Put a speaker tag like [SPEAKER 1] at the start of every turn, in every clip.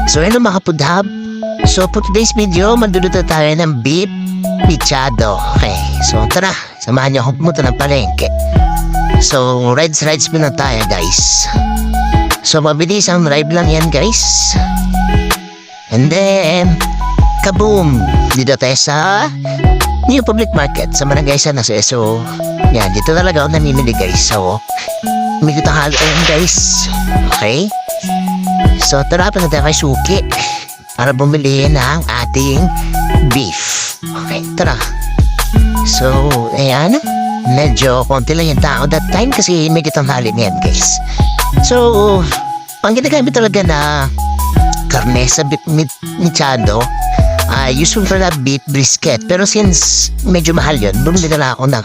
[SPEAKER 1] So hello mga kapudhab. So for today's video, magluluto tayo ng beef pichado. Okay, so tara, samahan niyo ako pumunta ng palengke. So rides muna tayo guys. So mabilis ang ride lang yan guys. And then, kaboom! Dito tayo sa New Public Market sa Barangay San Jose. So, yan, dito talaga ako namimili guys. So, may kitang halo guys. Okay? So, tara pa na tayo kay Suki para bumili ng ating beef. Okay, tara. So, ayan. Medyo konti lang yung tao that time kasi may kitang halo niyan guys. So, ang ginagamit talaga na karne sa beef mechado, usual pala beef brisket. Pero since medyo mahal yun, bumili na lang ako ng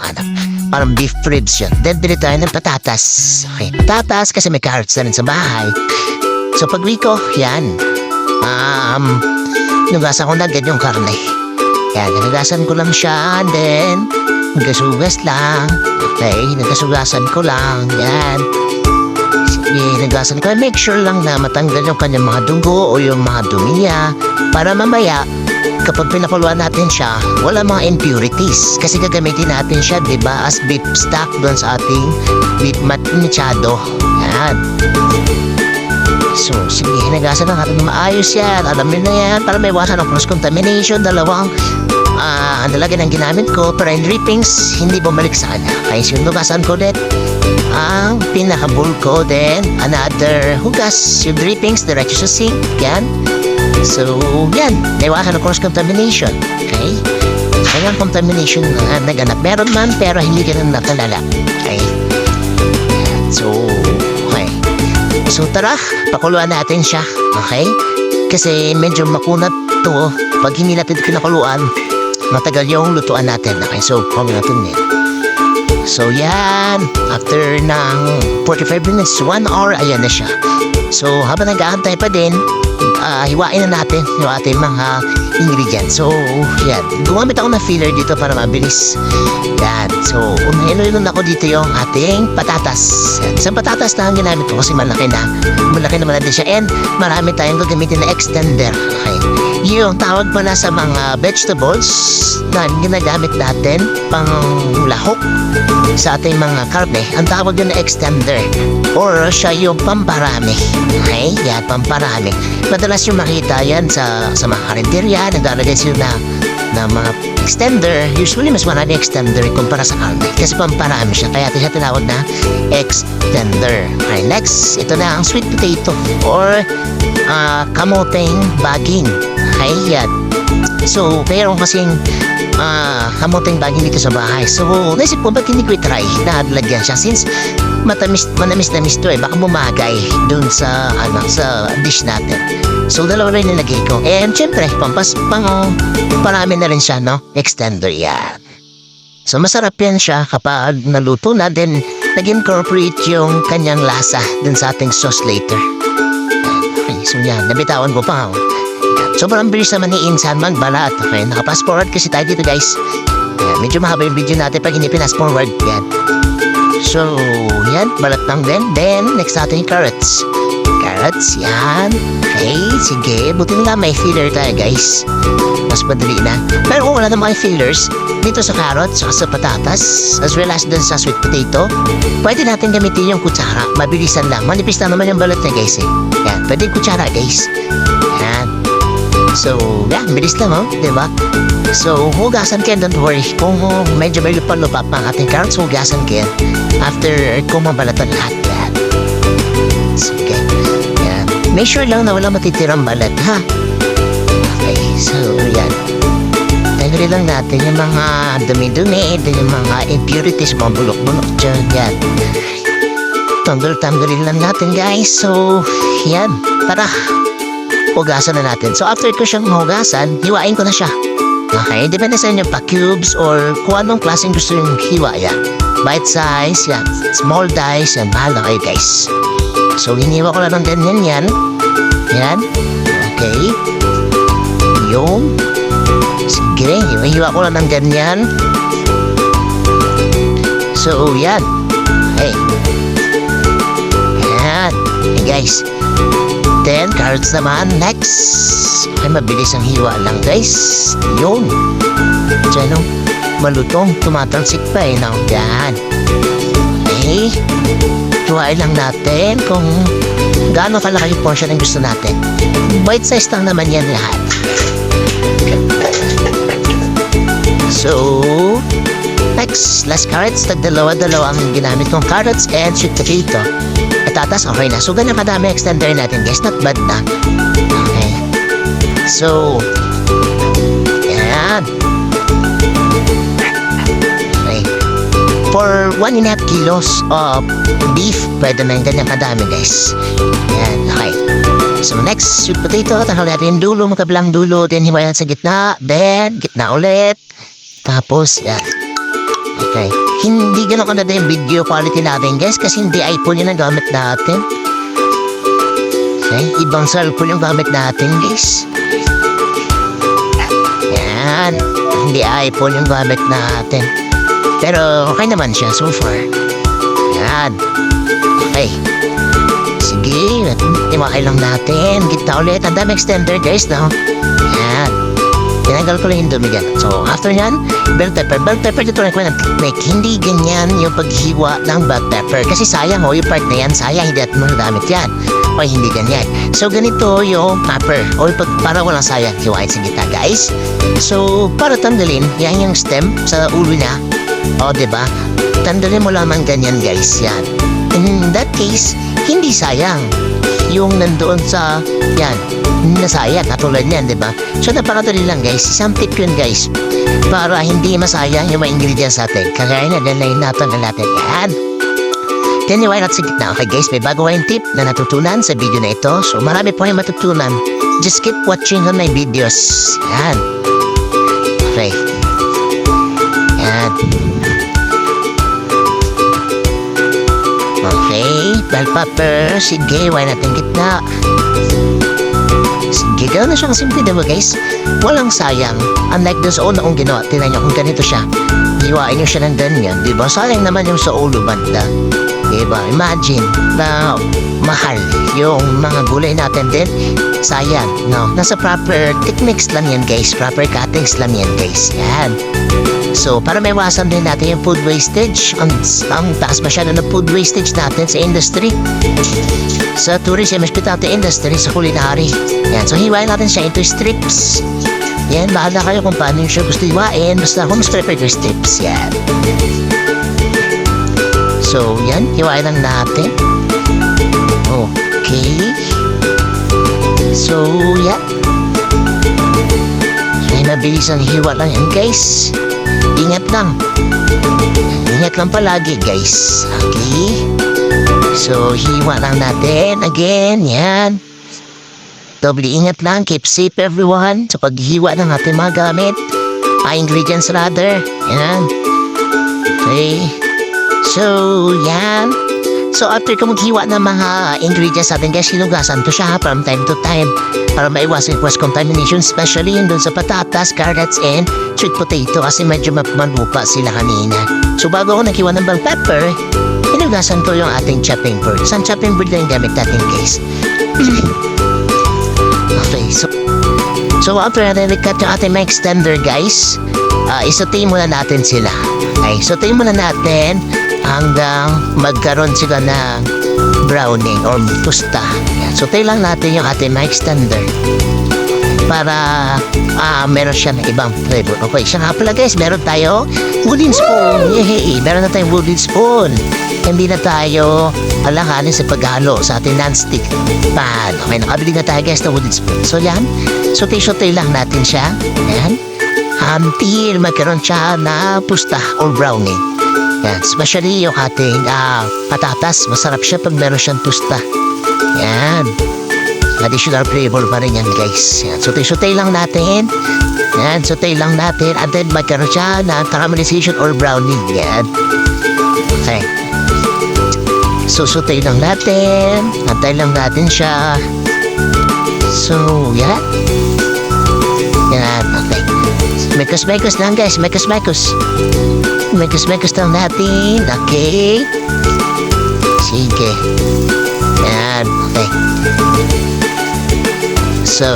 [SPEAKER 1] parang beef ribs yun. Then bili tayo ng patatas. Okay, patatas kasi may carrots na rin sa bahay. So pag ko, yan. Nugasan ko na agad yung karne. Yan, nugasan ko lang siya. And then, nagasugas lang. Okay, nagasugasan ko lang. Yan. Nagasan ko, make sure lang na matanggal yung kanyang mga dugo o yung mga dumi niya para mamaya kapag pinakuluan natin siya, wala mga impurities kasi gagamitin natin siya, diba, as beef stock doon sa ating beef mechado. Yan. So, sige, nagasan lang natin na maayos yan. Alam niyo na yan, para may iwasan ng cross-contamination. Dalawang nalagyan ang ginamit ko para yung drippings hindi bumalik sa kanya. Kaya sinugasan ko ulit ang pinaka-bowl ko, then another hugas, yung drippings diretso sa sink. Yan. So, yan, naiwasan ng cross-contamination. Okay? Kaya ang contamination na naganap meron man, pero hindi ka na nakalala. Okay? So, okay. So, tara, pakuluan natin siya. Okay? Kasi medyo makunat to. Pag hindi natin pinakuluan, matagal yung lutuan natin. Okay, so, kung natin din. So, yan. After ng 45 minutes, 1 hour, ayan na siya. So, habang nag-aantay pa din, hiwain na natin yung ating mga ingredients. So, yan. Gumamit ako ng filler dito para mabilis. Yan. So, umahilo-hilo na ako dito yung ating patatas. Yan. Sa patatas na ang ginamit ko kasi malaki naman natin siya. And marami tayong gagamitin na extender. Okay. Yung tawag pala sa mga vegetables na ginagamit natin pang lahok sa ating mga karne, ang tawag yun na extender or siya yung pamparami. Okay? Yan, pamparami. Madalas yung makita yan sa mga karinderya, naglalagay sila na mga extender. Usually mas maraming extender kumpara sa karne kasi pamparami siya, kaya siya tinawag na extender. Okay, next, ito na ang sweet potato or kamoteng baging. Okay, yan. So, mayroon kasing kamoteng baging dito sa bahay. So, naisip ko, ba't hindi ko i-try na lagyan siya? Since manamis to baka bumagay dun sa dish natin. So, dalawa rin nilagay ko. And, syempre, parami na rin siya, no? Extender, yan. So, masarap yan siya kapag naluto na, then nag-incorporate yung kanyang lasa dun sa ating sauce later. Okay, so yan, nabitawan ko pa. Sobrang bilis naman ni Insan magbalat. Okay, naka-fast forward kasi tayo dito guys. Yan, medyo mahaba yung video natin pag hindi pinas forward. Yan. So, yan, balat lang din. Then, next natin yung carrots. Carrots, yan. Okay, sige. Buti nila may filler tayo guys. Mas madali na. Pero kung wala na mga fillers, dito sa carrots, sa patatas, as well as dun sa sweet potato, pwede natin gamitin yung kutsara. Mabilisan lang. Manipis na naman yung balat niya guys eh. Yan, pwede yung kutsara guys. Yan. So, yeah, bilis lang, oh, diba? So, hugasan kayo, don't worry. Kung medyo may lupa-lupa pa ang ating carrots, hugasan kayo. After kung mabalatan lahat, yan. Sige, yan. Make sure lang na wala matitirang balat, ha? Okay, so, yan. Tanggalin lang natin yung mga dumi-dumi, yung mga impurities, mga bulok-bulok dyan, yan. Tanggalin lang natin, guys. So, yan. Tara. Hugasan na natin. So, after ko siyang hugasan, hiwain ko na siya. Okay? Depende sa inyo pa cubes or kung anong klaseng gusto yung hiwa yan. Bite size, yan. Small dice, yan. Mahal na kayo, guys. So, hiniwa ko lang ng ganyan yan. Yan. Okay. Yung. Sige. Hiwa ko lang ng ganyan. So, yan. Okay. Yan. Hey, guys. Then, carrots naman. Next. Ay, mabilis ang hiwa lang, guys. Yun. Diyan, no? Malutong. Tumatalsik pa, eh, no? Yan. Okay. Hiwain lang natin kung gaano kalaki yung portion ang gusto natin. Bite size lang naman yan lahat. So, next, last carrots. Tag-dalawa-dalawa ang ginamit kong carrots and sweet potato. At tatas, okay na. So, ganyan kadami extender natin, guys. Not bad na. Okay. So, yan. Okay. For 1.5 kilos of beef, pwede na yung ganyan kadami, guys. Yan, okay. So, next, sweet potato. Tanggal natin yung dulo, magkabilang dulo. Then, hiwayan sa gitna. Then, gitna ulit. Tapos, yan. Okay. Hindi ganun ka na yung video quality natin, guys, kasi hindi iPhone yung nagamit natin. Okay. Ibang cellphone yung gamit natin, guys. Yan. Hindi iPhone yung gamit natin. Pero, okay naman siya so far. Yan. Okay. Sige. Timakay lang natin. Gitna ulit. Ang dami extender, guys, no? Yan. Tinanggal ko lang yung dumigan. So, after yan, bell pepper. Bell pepper, dito rin ko ng technique. Hindi ganyan yung paghiwa ng bell pepper. Kasi sayang, yung part na yan, sayang, hindi at magagamit yan. O, hindi ganyan. So, ganito yung pepper. O, para walang sayang, hiwain sa gitna, guys. So, para tanggalin, yan yung stem sa ulo niya. O, diba? Tanggalin mo lamang ganyan, guys. Yan. In that case, hindi sayang. Yung nandoon sa, yan, nasayang, katulad niyan, diba? So, napakadali lang, guys. Isang tip yun, guys. Para hindi masayang yung mga ingredients natin. Kagaya na, then natanggal natin. Yan. Then, iwain natin sa gitna. Okay, guys, may bago kayong tip na natutunan sa video na ito. So, marami po kayong matutunan. Just keep watching on my videos. Yan. Okay. Yan. Okay, bell pepper. Sige, iwain natin gitna. Sige, gano'n na siyang simple, diba, guys? Walang sayang. Unlike doon sa una kong ginawa, tinan nyo kung ganito siya. Hiwain nyo siya ng ganyan, diba? Sayang naman yung sa ulo banda. Diba? Imagine na mahal yung mga gulay natin din. Sayang, no? Nasa proper techniques lang yan, guys. Proper cuttings lang yan, guys. Yan. So, para maiwasan din natin yung food wastage, ang taas masyado ng food wastage natin sa industry. Sa tourism, hospitality industry, sa culinary. Yan, so hiwain natin siya into strips. Yan, bahala kayo kung paano yung siya gusto hiwain. Basta ako mas prefer yung strips. Yan. So, yan, hiwain lang natin. Okay. So, yan. So, mabilis ang hiwa lang yan, guys. Ingat lang. Ingat lang palagi, guys. Okay. So, hiwa lang natin. Again, yan. Doble ingat lang. Keep safe, everyone. Sa paghiwa ng ating mga gamit. Ingredients, rather. Yan. Okay. So, yan. So, after ka maghiwa ng mga ingredients natin, guys, hinugasan to siya from time to time para maiwasan cross contamination, especially yun dun sa patatas, carrots, and sweet potato kasi medyo malupa sila kanina. So, bago ako naghiwa ng bell pepper, hinugasan ko yung ating chopping board. Saan chopping board lang yung gamit natin, guys? Okay, so after natin i-cut yung ating mga extender, guys, isotay muna natin sila. Okay, isotay muna natin hanggang magkaroon sila ng browning or tusta. Yan. So, tayo lang natin yung ating mic extender para meron siya ng ibang flavor. Okay, siya nga pala, guys, meron tayo wooden spoon. Yehey! Meron na tayong wooden spoon. Hindi na tayo alanganin sa paghalo sa ating non-stick pan. Okay, nakabili na tayo, guys, na wooden spoon. So, yan. So, tayo lang natin siya. Yan. Until magkaroon siya na pusta or browning. Yan, especially yung ating patatas. Masarap siya pag meron siyang tusta. Yan. Additional flavor pa rin yan, guys. Yan, sutay lang natin. Yan, sutay lang natin. And then magkaroon siya ng caramelization or browning. Yan. Okay. So, sutay lang natin. Antay lang natin siya. So, yan. Yan, okay. Mekos lang, guys. Mekos lang natin. Okay. Sige. Yan. Okay. So,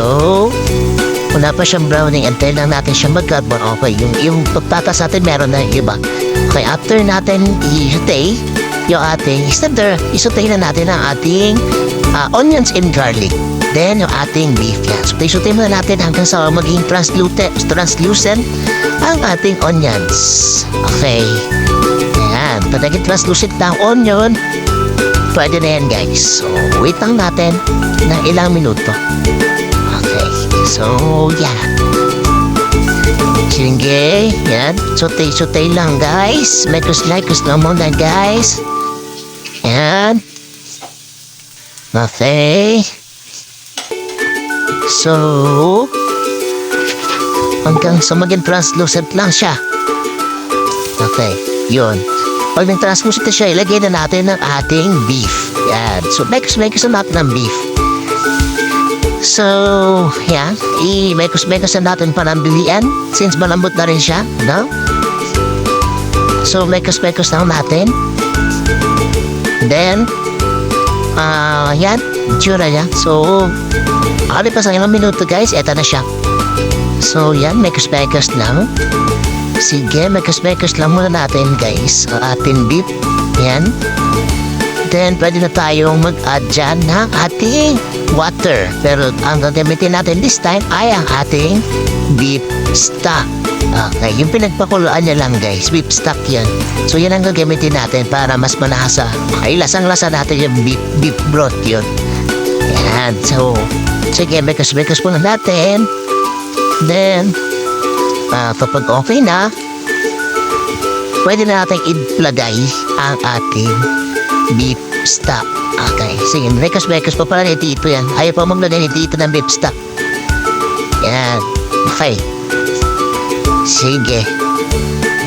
[SPEAKER 1] wala pa siyang browning. Antay lang natin siya mag-carbon. Okay, yung pagtatas natin meron na yung iba. Okay, after natin i-saute yung ating isutay na natin ang ating onions and garlic. Then, yung ating beef yan. So, isutay muna natin hanggang sa maging translucent ang ating onions. Okay. Ayan. Pag naging translucent na ang onion, pwede na yan, guys. So, wait lang natin ng ilang minuto. Okay. So, yan. Sige. Yan. Sutay lang, guys. Mekos lang muna, guys. Yan. Okay. So, hanggang sa maging translucent lang siya. Okay, yun. Pag nag-translucent na siya, ilagay na natin ang ating beef. Yan. So, mekos na natin ang beef. So, yan. I-mekos na natin panambilian since malambot na rin siya, no? So, mekos lang natin. Then, yan. Tsura niya. So, pa sa ilang minuto, guys. Eto na siya. So, yan. Mekos lang. Sige, mekos lang muna natin, guys. Ang ating beef. Yan. Then, pwede na tayong mag-add dyan ng ating water. Pero, ang gagamitin natin this time ay ang ating beef stock. Okay, yung pinagpakuluan niya lang, guys. Beef stock yan. So, yan ang gagamitin natin para mas manasa. Okay, lasang-lasa natin yung beef broth yun. Yan. So, sige, mekos muna natin. Then, kapag okay na, pwede na natin ilagay ang ating beef stock. Okay, sige, mekos pa pala ni Tito yan. Ayaw pa maglagay ni Tito ng beef stock. Yan. Okay. Sige.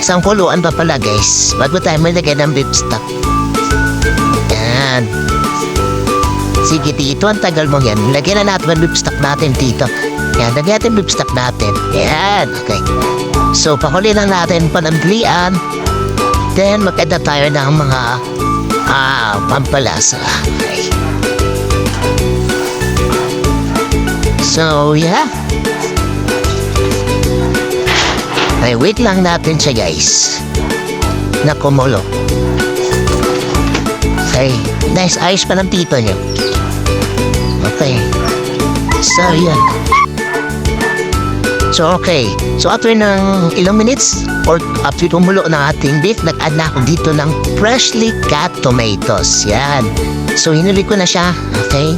[SPEAKER 1] Isang kuluan pa pala, guys. Bago tayo maglagay ng beef stock. Yan. Sige, Tito, ang tagal mo yan. Lagyan na natin ang beef stock natin, Tito. Yan, lagyan natin beef stock natin. Yan, okay. So, pakuli lang natin panambilian. Then, mag-add na tayo ng mga pampalasa. Okay. So, yeah. Okay, wait lang natin siya, guys. Na kumulo. Okay. Nice, ayos pa ng Tito niyo. Okay. So, yan. So, okay. So, after ng ilang minutes or after tumulo ng ating beef, nag-add na ako dito ng freshly cut tomatoes. Yan. So, hinuli ko na siya. Okay?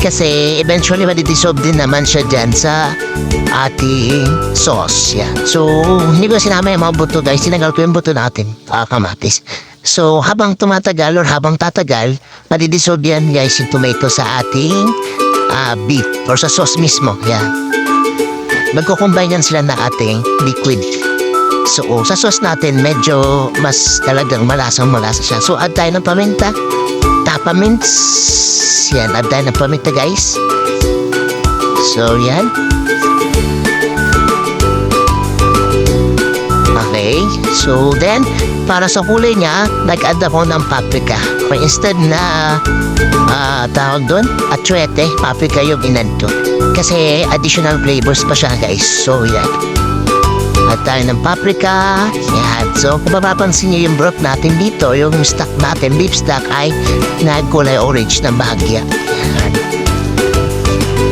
[SPEAKER 1] Kasi, eventually, madidissolve din naman siya dyan sa ating sauce. Yan. So, hindi ko sinama yung mga buto, guys. Sinagal ko yung buto natin. Kamatis. So, habang tumatagal or habang tatagal, madidissolve yan, guys, yung tomato sa ating beef or sa sauce mismo. Yan. Magkukombine yan sila na ating liquid. So, sa sauce natin, medyo mas talagang malasang-malasa siya. So, add tayo ng paminta. Tapamints. Yan, add tayo ng paminta, guys. So, yan. Okay. So, then, para sa kulay niya, nag-add ako ng paprika. So, instead na tawag doon, atsuete, paprika yung inanto. Kasi additional flavors pa siya, guys. So, yan. At tayo ng paprika. Yan. So, kung mapapansin niyo yung broth natin dito, yung stock natin, beef stock, ay nagkulay orange ng bahagya. Yan.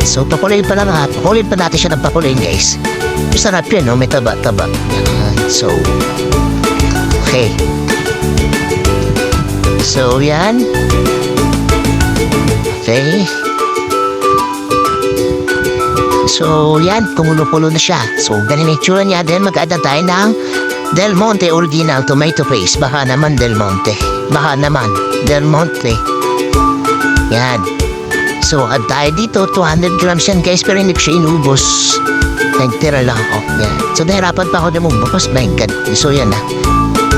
[SPEAKER 1] So, pakuloyin pa natin siya ng pakuloyin, guys. Sarap yun, no? May taba-taba. So, okay. So, yan. Okay. So, yan. Kumulo-kulo na siya. So, ganun yung itsura niya. Then, mag-add na tayo ng Del Monte Original Tomato Paste. Baka naman Del Monte. Yan. So, add tayo dito. 200 grams yan, guys. Pero hindi ko siya inubos. Nagtira lang ako. Yan. So, nahirapan pa ako na magbukas. My God. So, yan na.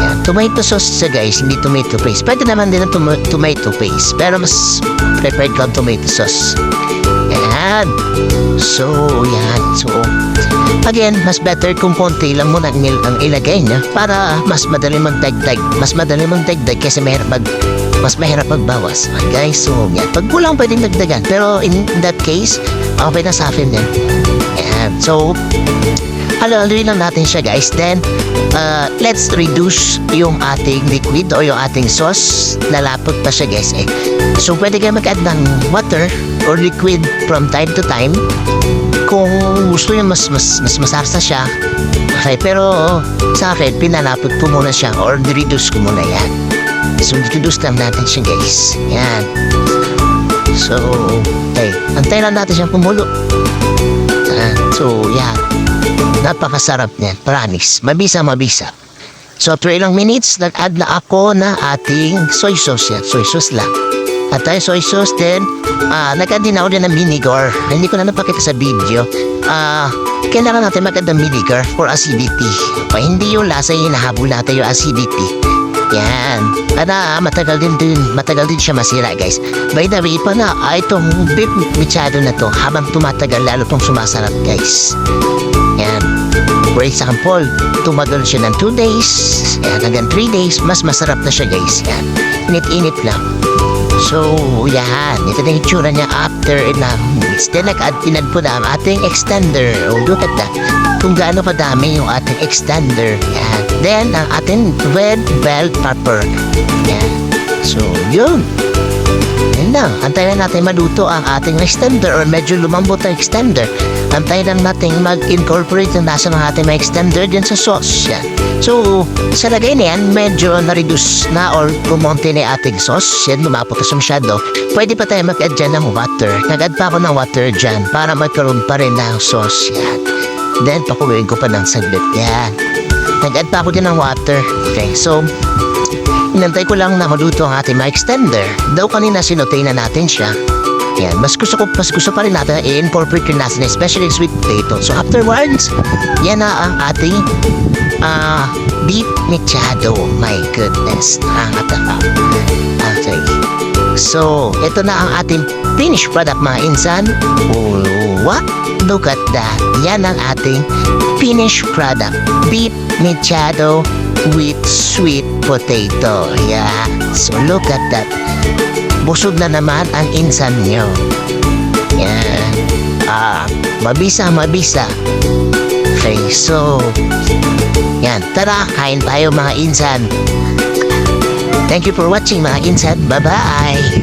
[SPEAKER 1] Yan. Tomato sauce siya, guys. Hindi tomato paste. Pwede naman din ang tomato paste. Pero mas prepared ko ang tomato sauce. Yan. So, yan. So, again, mas better kung konti lang muna ang ilagay niya para mas madali magdagdag. Mas madali magdagdag kasi mas mahirap magbawas. Okay, guys, so yan. Pag kulang pwedeng dagdagan. Pero in that case, Okay na sa akin din. Yan. So, halo-haloin lang natin siya guys. Then, let's reduce yung ating liquid o yung ating sauce. Lalapot pa siya guys eh. So, pwede kayo mag-add ng water or liquid from time to time. Kung gusto nyo mas masarsa siya. Okay, pero sa akin, pinalapot ko muna siya or reduce ko muna yan. So, reduce lang natin siya guys. Yan. So, okay. Antayin lang natin siyang kumulo. So, yan. Napakasarap niyan. Promise. Mabisa. So, after ilang minutes, nag-add na ako na ating soy sauce yan. Soy sauce lang. At tayo soy sauce din, nag-add din ako din ng vinegar. Hindi ko na napakita sa video. Kailangan natin mag-add ng vinegar for acidity. O, hindi yung lasa yung hinahabol natin yung acidity. Yan. Matagal din siya masira guys. By the way pa na, itong beef mechado na to, habang tumatagal, lalo tong sumasarap guys. Yan. For example, tumagal siya ng 2 days, yan, hanggang 3 days, mas masarap na siya guys. Yan. Init-init lang. So, yan. Ito na yung itsura niya after ilang minutes. Then, nag-add po na ang ating extender. Oh, look at that. Kung gaano kadami yung ating extender. Yan. Then, ang ating red bell pepper. Yan. So, yun. Yan lang. Antayin na natin maluto ang ating extender or medyo lumambot ang extender. Antayin lang natin mag-incorporate ng nasa ng ating mga extender din sa sauce. Yan. So, sa lagay na yan, medyo na-reduce na or kumonti na yung ating sauce. Yan, lumapotas masyado. Pwede pa tayo mag-add dyan ng water. Nag-add pa ako ng water dyan para magkaroon pa rin ng sauce. Yan. Then, pakuluin ko pa ng saglit. Yan. Nag-add pa ako din ng water. Okay, so, inantay ko lang na maluto ang ating mga extender. Daw kanina sinotay na natin siya. Yan, mas gusto pa rin natin i-incorporate rin natin, especially sweet potato. So, afterwards, yan na ang ating beef mechado. My goodness. Nakakatawa. Okay. So, ito na ang ating finished product mga insan. Oh, what? Look at that. Yan ang ating finished product. Beef mechado with sweet potato. Yeah. So, look at that. Busog na naman ang insan nyo. Yan. Mabisa. Okay, so, yan. Tara, kain tayo mga insan. Thank you for watching mga insan. Bye-bye.